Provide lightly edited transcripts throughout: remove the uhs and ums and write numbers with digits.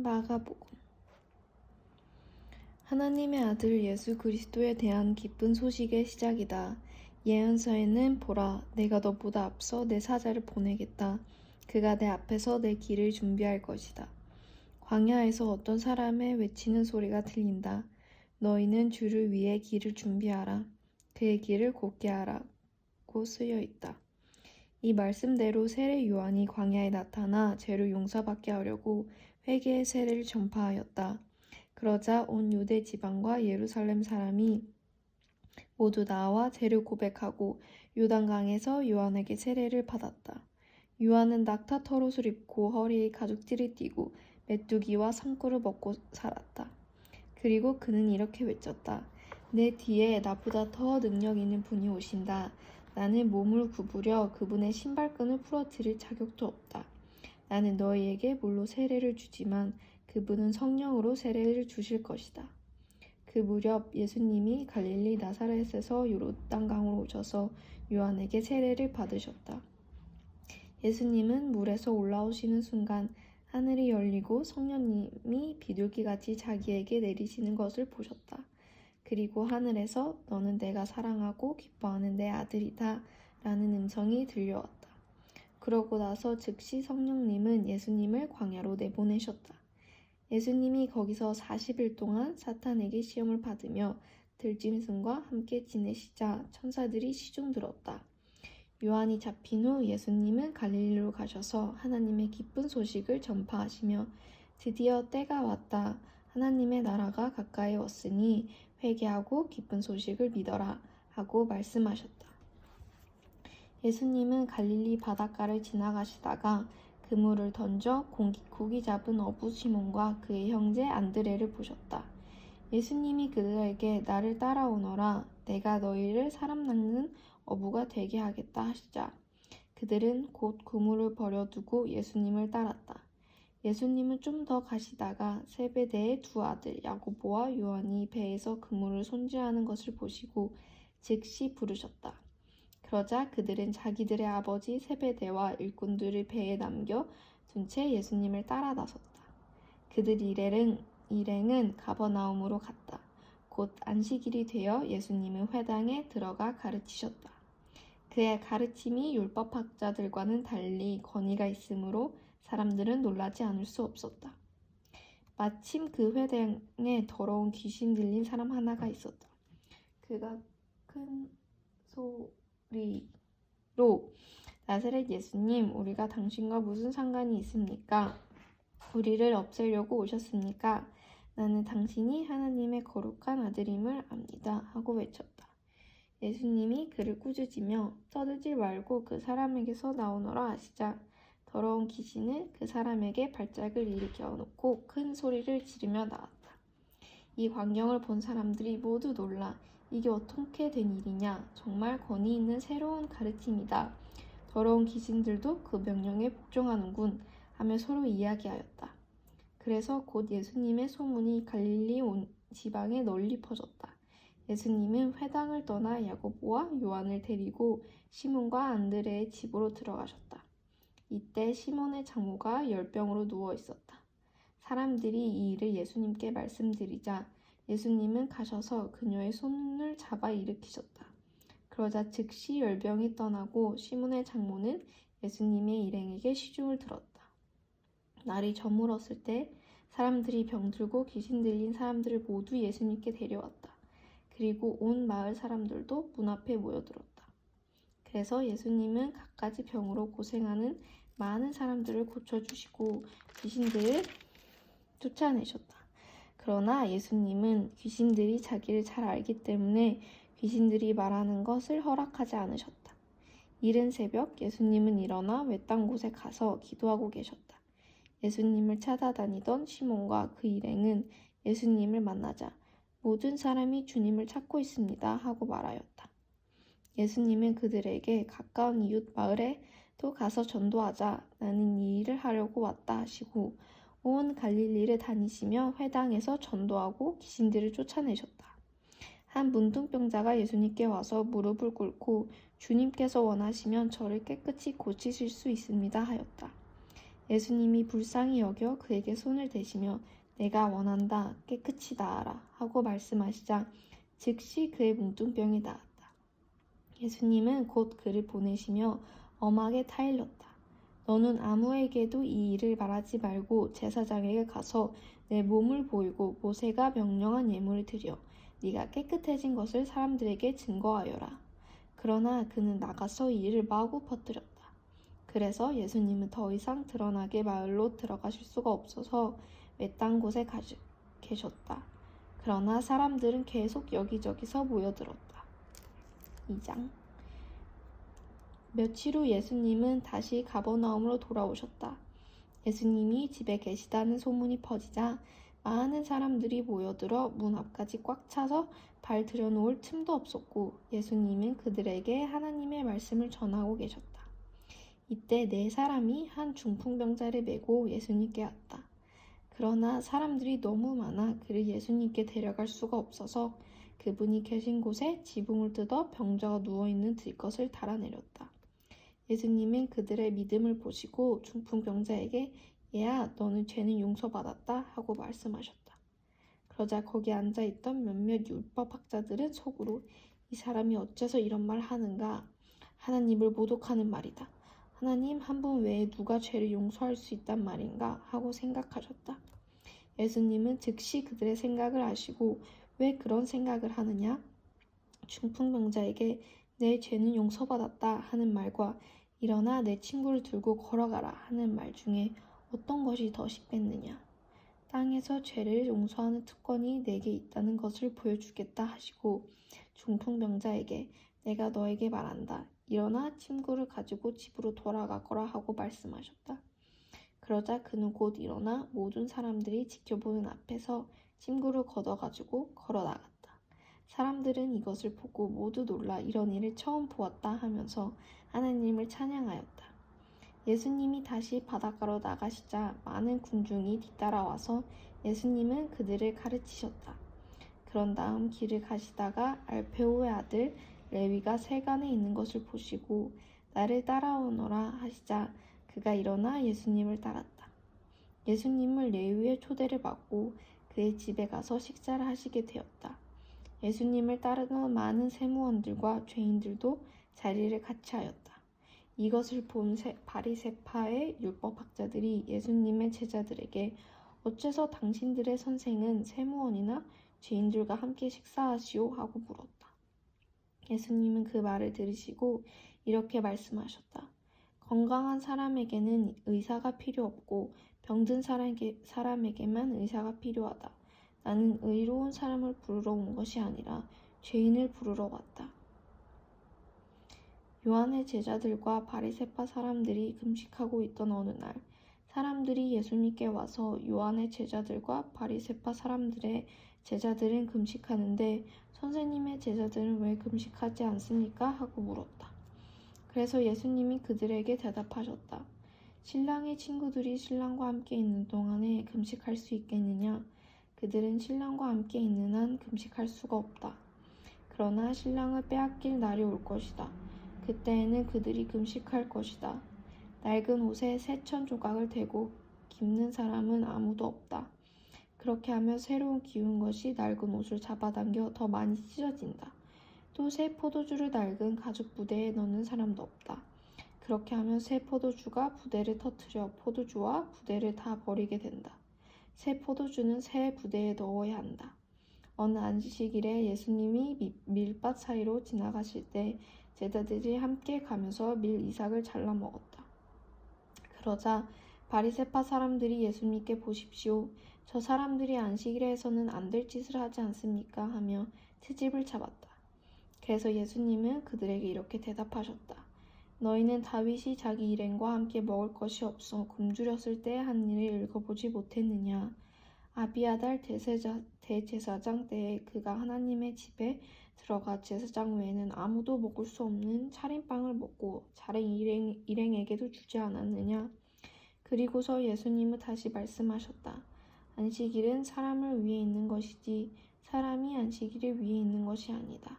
마가복음. 하나님의 아들 예수 그리스도에 대한 기쁜 소식의 시작이다. 예언서에는 보라, 내가 너보다 앞서 내 사자를 보내겠다. 그가 내 앞에서 내 길을 준비할 것이다. 광야에서 어떤 사람의 외치는 소리가 들린다. 너희는 주를 위해 길을 준비하라. 그의 길을 곧게 하라고 쓰여 있다. 이 말씀대로 세례 요한이 광야에 나타나 죄를 용서받게 하려고 회개의 세례를 전파하였다. 그러자 온 유대 지방과 예루살렘 사람이 모두 나와 죄를 고백하고 요단강에서 요한에게 세례를 받았다. 요한은 낙타 털옷을 입고 허리에 가죽띠를 띠고 메뚜기와 상구를 먹고 살았다. 그리고 그는 이렇게 외쳤다. 내 뒤에 나보다 더 능력 있는 분이 오신다. 나는 몸을 구부려 그분의 신발끈을 풀어드릴 자격도 없다. 나는 너희에게 물로 세례를 주지만 그분은 성령으로 세례를 주실 것이다. 그 무렵 예수님이 갈릴리 나사렛에서 요르단강으로 오셔서 요한에게 세례를 받으셨다. 예수님은 물에서 올라오시는 순간 하늘이 열리고 성령님이 비둘기같이 자기에게 내리시는 것을 보셨다. 그리고 하늘에서 너는 내가 사랑하고 기뻐하는 내 아들이다 라는 음성이 들려왔다. 그러고 나서 즉시 성령님은 예수님을 광야로 내보내셨다. 예수님이 거기서 40일 동안 사탄에게 시험을 받으며 들짐승과 함께 지내시자 천사들이 시중 들었다. 요한이 잡힌 후 예수님은 갈릴리로 가셔서 하나님의 기쁜 소식을 전파하시며 드디어 때가 왔다. 하나님의 나라가 가까이 왔으니 회개하고 기쁜 소식을 믿어라 하고 말씀하셨다. 예수님은 갈릴리 바닷가를 지나가시다가 그물을 던져 고기 잡은 어부 시몬과 그의 형제 안드레를 보셨다. 예수님이 그들에게 나를 따라오너라. 내가 너희를 사람 낚는 어부가 되게 하겠다 하시자 그들은 곧 그물을 버려두고 예수님을 따랐다. 예수님은 좀 더 가시다가 세베대의 두 아들 야고보와 요한이 배에서 그물을 손질하는 것을 보시고 즉시 부르셨다. 그러자 그들은 자기들의 아버지 세베대와 일꾼들을 배에 남겨 둔 채 예수님을 따라 나섰다. 그들 일행은 가버나움으로 갔다. 곧 안식일이 되어 예수님은 회당에 들어가 가르치셨다. 그의 가르침이 율법학자들과는 달리 권위가 있으므로 사람들은 놀라지 않을 수 없었다. 마침 그 회당에 더러운 귀신 들린 사람 하나가 있었다. 그가 큰 소리로 나사렛 예수님, 우리가 당신과 무슨 상관이 있습니까? 우리를 없애려고 오셨습니까? 나는 당신이 하나님의 거룩한 아들임을 압니다. 하고 외쳤다. 예수님이 그를 꾸짖으며 떠들지 말고 그 사람에게서 나오너라 하시자 더러운 귀신은 그 사람에게 발작을 일으켜 놓고 큰 소리를 지르며 나왔다. 이 광경을 본 사람들이 모두 놀라 이게 어떻게 된 일이냐? 정말 권위 있는 새로운 가르침이다. 더러운 귀신들도 그 명령에 복종하는군 하며 서로 이야기하였다. 그래서 곧 예수님의 소문이 갈릴리 온 지방에 널리 퍼졌다. 예수님은 회당을 떠나 야고보와 요한을 데리고 시몬과 안드레의 집으로 들어가셨다. 이때 시몬의 장모가 열병으로 누워 있었다. 사람들이 이 일을 예수님께 말씀드리자 예수님은 가셔서 그녀의 손을 잡아 일으키셨다. 그러자 즉시 열병이 떠나고 시몬의 장모는 예수님의 일행에게 시중을 들었다. 날이 저물었을 때 사람들이 병들고 귀신 들린 사람들을 모두 예수님께 데려왔다. 그리고 온 마을 사람들도 문 앞에 모여들었다. 그래서 예수님은 갖가지 병으로 고생하는 많은 사람들을 고쳐주시고 귀신들을 쫓아내셨다. 그러나 예수님은 귀신들이 자기를 잘 알기 때문에 귀신들이 말하는 것을 허락하지 않으셨다. 이른 새벽 예수님은 일어나 외딴 곳에 가서 기도하고 계셨다. 예수님을 찾아다니던 시몬과 그 일행은 예수님을 만나자 모든 사람이 주님을 찾고 있습니다 하고 말하였다. 예수님은 그들에게 가까운 이웃 마을에 또 가서 전도하자 나는 이 일을 하려고 왔다 하시고 온 갈릴리를 다니시며 회당에서 전도하고 귀신들을 쫓아내셨다. 한 문둥병자가 예수님께 와서 무릎을 꿇고 주님께서 원하시면 저를 깨끗이 고치실 수 있습니다 하였다. 예수님이 불쌍히 여겨 그에게 손을 대시며 내가 원한다 깨끗이 나아라 하고 말씀하시자 즉시 그의 뭉뚱병이 나았다. 예수님은 곧 그를 보내시며 엄하게 타일렀다. 너는 아무에게도 이 일을 말하지 말고 제사장에게 가서 내 몸을 보이고 모세가 명령한 예물을 드려 네가 깨끗해진 것을 사람들에게 증거하여라. 그러나 그는 나가서 이 일을 마구 퍼뜨렸다. 그래서 예수님은 더 이상 드러나게 마을로 들어가실 수가 없어서 외딴 곳에 계셨다. 그러나 사람들은 계속 여기저기서 모여들었다. 2장. 며칠 후 예수님은 다시 가버나움으로 돌아오셨다. 예수님이 집에 계시다는 소문이 퍼지자 많은 사람들이 모여들어 문 앞까지 꽉 차서 발 들여놓을 틈도 없었고 예수님은 그들에게 하나님의 말씀을 전하고 계셨다. 이때 4사람이 한 중풍병자를 메고 예수님께 왔다. 그러나 사람들이 너무 많아 그를 예수님께 데려갈 수가 없어서 그분이 계신 곳에 지붕을 뜯어 병자가 누워있는 들것을 달아내렸다. 예수님은 그들의 믿음을 보시고 중풍병자에게 얘야 너는 죄는 용서받았다 하고 말씀하셨다. 그러자 거기 앉아있던 몇몇 율법학자들은 속으로 이 사람이 어째서 이런 말 하는가? 하나님을 모독하는 말이다. 하나님 한 분 외에 누가 죄를 용서할 수 있단 말인가? 하고 생각하셨다. 예수님은 즉시 그들의 생각을 아시고 왜 그런 생각을 하느냐? 중풍병자에게 내 죄는 용서받았다 하는 말과 일어나 내 친구를 들고 걸어가라 하는 말 중에 어떤 것이 더 쉽겠느냐? 땅에서 죄를 용서하는 특권이 내게 있다는 것을 보여주겠다 하시고 중풍병자에게 내가 너에게 말한다. 일어나 친구를 가지고 집으로 돌아가거라 하고 말씀하셨다. 그러자 그는 곧 일어나 모든 사람들이 지켜보는 앞에서 친구를 걷어가지고 걸어나갔다. 사람들은 이것을 보고 모두 놀라 이런 일을 처음 보았다 하면서 하나님을 찬양하였다. 예수님이 다시 바닷가로 나가시자 많은 군중이 뒤따라와서 예수님은 그들을 가르치셨다. 그런 다음 길을 가시다가 알페오의 아들 레위가 세간에 있는 것을 보시고 나를 따라오너라 하시자 그가 일어나 예수님을 따랐다. 예수님은 레위의 초대를 받고 그의 집에 가서 식사를 하시게 되었다. 예수님을 따르는 많은 세무원들과 죄인들도 자리를 같이 하였다. 이것을 본 바리새파의 율법학자들이 예수님의 제자들에게 어째서 당신들의 선생은 세무원이나 죄인들과 함께 식사하시오 하고 물었다. 예수님은 그 말을 들으시고 이렇게 말씀하셨다. 건강한 사람에게는 의사가 필요 없고 병든 사람에게만 의사가 필요하다. 나는 의로운 사람을 부르러 온 것이 아니라 죄인을 부르러 왔다. 요한의 제자들과 바리새파 사람들이 금식하고 있던 어느 날 사람들이 예수님께 와서 요한의 제자들과 바리새파 사람들의 제자들은 금식하는데 선생님의 제자들은 왜 금식하지 않습니까? 하고 물었다. 그래서 예수님이 그들에게 대답하셨다. 신랑의 친구들이 신랑과 함께 있는 동안에 금식할 수 있겠느냐? 그들은 신랑과 함께 있는 한 금식할 수가 없다. 그러나 신랑을 빼앗길 날이 올 것이다. 그때에는 그들이 금식할 것이다. 낡은 옷에 새천 조각을 대고 깁는 사람은 아무도 없다. 그렇게 하면 새로운 기운 것이 낡은 옷을 잡아당겨 더 많이 찢어진다. 또 새 포도주를 낡은 가죽 부대에 넣는 사람도 없다. 그렇게 하면 새 포도주가 부대를 터뜨려 포도주와 부대를 다 버리게 된다. 새 포도주는 새 부대에 넣어야 한다. 어느 안식일에 예수님이 밀밭 사이로 지나가실 때 제자들이 함께 가면서 밀 이삭을 잘라 먹었다. 그러자 바리새파 사람들이 예수님께 보십시오. 저 사람들이 안식일에서는 안 될 짓을 하지 않습니까? 하며 트집을 잡았다. 그래서 예수님은 그들에게 이렇게 대답하셨다. 너희는 다윗이 자기 일행과 함께 먹을 것이 없어 굶주렸을 때 한 일을 읽어보지 못했느냐? 아비아달 대제사장 때에 그가 하나님의 집에 들어가 제사장 외에는 아무도 먹을 수 없는 차림빵을 먹고 자른 일행에게도 주지 않았느냐? 그리고서 예수님은 다시 말씀하셨다. 안식일은 사람을 위해 있는 것이지 사람이 안식일을 위해 있는 것이 아니다.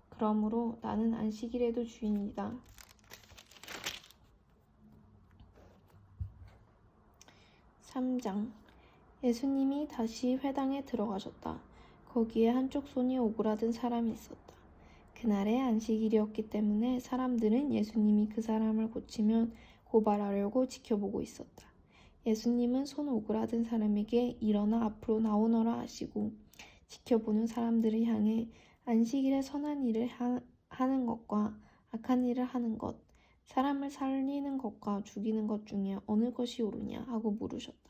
그러므로 나는 안식일에도 주인이다. 3장. 예수님이 다시 회당에 들어가셨다. 거기에 한쪽 손이 오그라든 사람이 있었다. 그날의 안식일이었기 때문에 사람들은 예수님이 그 사람을 고치면 고발하려고 지켜보고 있었다. 예수님은 손 오그라든 사람에게 일어나 앞으로 나오너라 하시고 지켜보는 사람들을 향해 안식일에 선한 일을 하는 것과 악한 일을 하는 것, 사람을 살리는 것과 죽이는 것 중에 어느 것이 옳으냐 하고 물으셨다.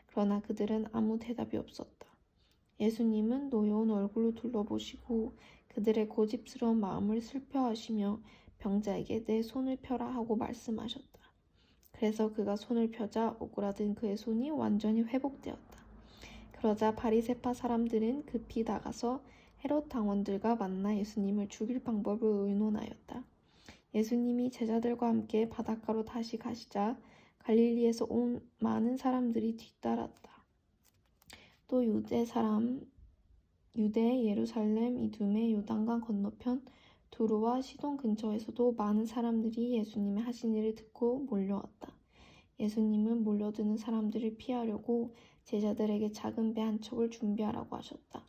그러나 그들은 아무 대답이 없었다. 예수님은 노여운 얼굴로 둘러보시고 그들의 고집스러운 마음을 슬퍼하시며 병자에게 내 손을 펴라 하고 말씀하셨다. 그래서 그가 손을 펴자 오그라든 그의 손이 완전히 회복되었다. 그러자 바리새파 사람들은 급히 나가서 헤롯 당원들과 만나 예수님을 죽일 방법을 의논하였다. 예수님이 제자들과 함께 바닷가로 다시 가시자 갈릴리에서 온 많은 사람들이 뒤따랐다. 또 유대, 예루살렘, 이두메, 요단강 건너편 두루와 시돈 근처에서도 많은 사람들이 예수님의 하신 일을 듣고 몰려왔다. 예수님은 몰려드는 사람들을 피하려고 제자들에게 작은 배 한 척을 준비하라고 하셨다.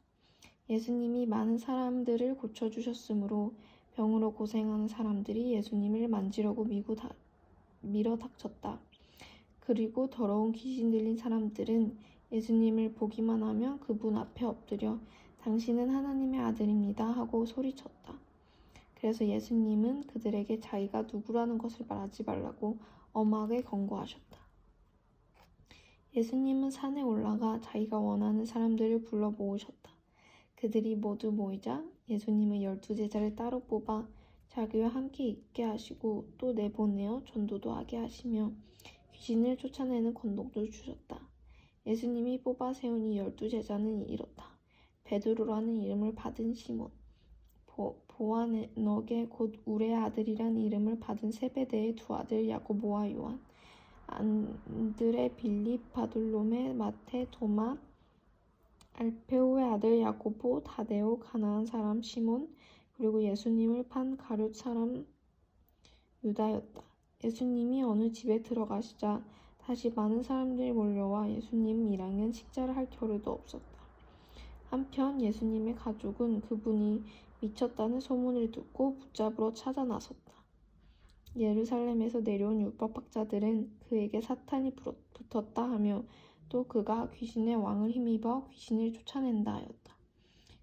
예수님이 많은 사람들을 고쳐주셨으므로 병으로 고생하는 사람들이 예수님을 만지려고 밀어 닥쳤다. 그리고 더러운 귀신 들린 사람들은 예수님을 보기만 하면 그분 앞에 엎드려 당신은 하나님의 아들입니다 하고 소리쳤다. 그래서 예수님은 그들에게 자기가 누구라는 것을 말하지 말라고 엄하게 권고하셨다. 예수님은 산에 올라가 자기가 원하는 사람들을 불러 모으셨다. 그들이 모두 모이자 예수님은 12제자를 따로 뽑아 자기와 함께 있게 하시고 또 내보내어 전도도 하게 하시며 귀신을 쫓아내는 권능도 주셨다. 예수님이 뽑아 세우니 12제자는 이렇다. 베드로라는 이름을 받은 시몬, 보아너게 곧 우레의 아들이란 이름을 받은 세베대의 두 아들 야고보와 요한, 안드레, 빌립, 바돌로메, 마테, 도마, 알페오의 아들 야고보, 다데오, 가나안 사람 시몬, 그리고 예수님을 판 가룟 사람 유다였다. 예수님이 어느 집에 들어가시자 다시 많은 사람들이 몰려와 예수님 1학년 식사를 할 겨를도 없었다. 한편 예수님의 가족은 그분이 미쳤다는 소문을 듣고 붙잡으러 찾아 나섰다. 예루살렘에서 내려온 율법학자들은 그에게 사탄이 붙었다 하며 또 그가 귀신의 왕을 힘입어 귀신을 쫓아낸다 하였다.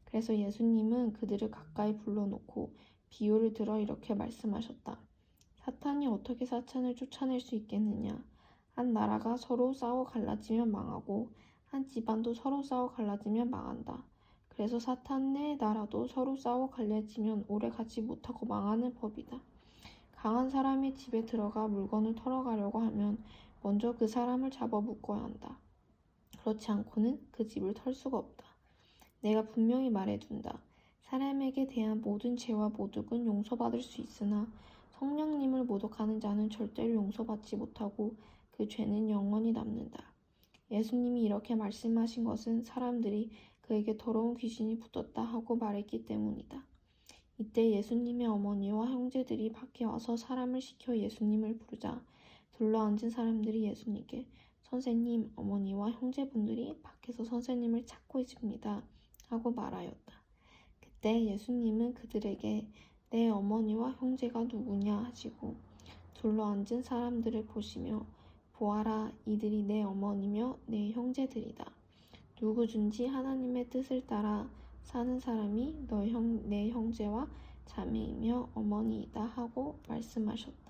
그래서 예수님은 그들을 가까이 불러놓고 비유를 들어 이렇게 말씀하셨다. 사탄이 어떻게 사탄을 쫓아낼 수 있겠느냐? 한 나라가 서로 싸워 갈라지면 망하고 한 집안도 서로 싸워 갈라지면 망한다. 그래서 사탄의 나라도 서로 싸워 갈라지면 오래 가지 못하고 망하는 법이다. 강한 사람의 집에 들어가 물건을 털어가려고 하면 먼저 그 사람을 잡아 묶어야 한다. 그렇지 않고는 그 집을 털 수가 없다. 내가 분명히 말해둔다. 사람에게 대한 모든 죄와 모독은 용서받을 수 있으나 성령님을 모독하는 자는 절대로 용서받지 못하고 그 죄는 영원히 남는다. 예수님이 이렇게 말씀하신 것은 사람들이 그에게 더러운 귀신이 붙었다 하고 말했기 때문이다. 이때 예수님의 어머니와 형제들이 밖에 와서 사람을 시켜 예수님을 부르자 둘러앉은 사람들이 예수님께 선생님, 어머니와 형제분들이 밖에서 선생님을 찾고 있습니다 하고 말하였다. 그때 예수님은 그들에게 내 어머니와 형제가 누구냐 하시고 둘러앉은 사람들을 보시며 보아라, 이들이 내 어머니며 내 형제들이다. 누구든지 하나님의 뜻을 따라 사는 사람이 내 형제와 자매이며 어머니이다 하고 말씀하셨다.